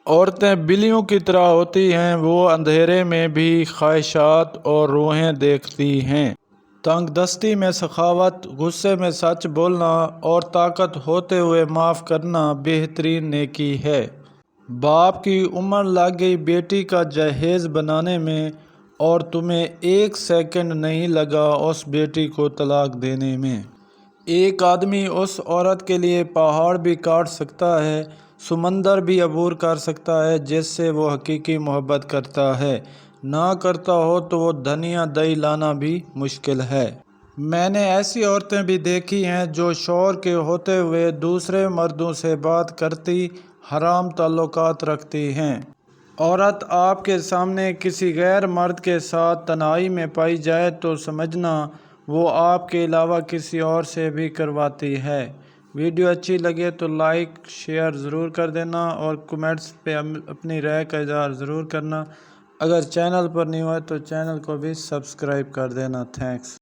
عورتیں بلیوں کی طرح ہوتی ہیں، وہ اندھیرے میں بھی خواہشات اور روحیں دیکھتی ہیں۔ تنگ دستی میں سخاوت، غصے میں سچ بولنا اور طاقت ہوتے ہوئے معاف کرنا بہترین نیکی ہے۔ باپ کی عمر لگ گئی بیٹی کا جہیز بنانے میں اور تمہیں 1 سیکنڈ نہیں لگا اس بیٹی کو طلاق دینے میں۔ ایک آدمی اس عورت کے لیے پہاڑ بھی کاٹ سکتا ہے، سمندر بھی عبور کر سکتا ہے جس سے وہ حقیقی محبت کرتا ہے۔ نہ کرتا ہو تو وہ دھنیا دہی لانا بھی مشکل ہے۔ میں نے ایسی عورتیں بھی دیکھی ہیں جو شوہر کے ہوتے ہوئے دوسرے مردوں سے بات کرتی، حرام تعلقات رکھتی ہیں۔ عورت آپ کے سامنے کسی غیر مرد کے ساتھ تنہائی میں پائی جائے تو سمجھنا وہ آپ کے علاوہ کسی اور سے بھی کرواتی ہے۔ ویڈیو اچھی لگے تو لائک شیئر ضرور کر دینا اور کمنٹس پہ اپنی رائے کا اظہار ضرور کرنا۔ اگر چینل پر نہیں ہوئے تو چینل کو بھی سبسکرائب کر دینا۔ تھینکس۔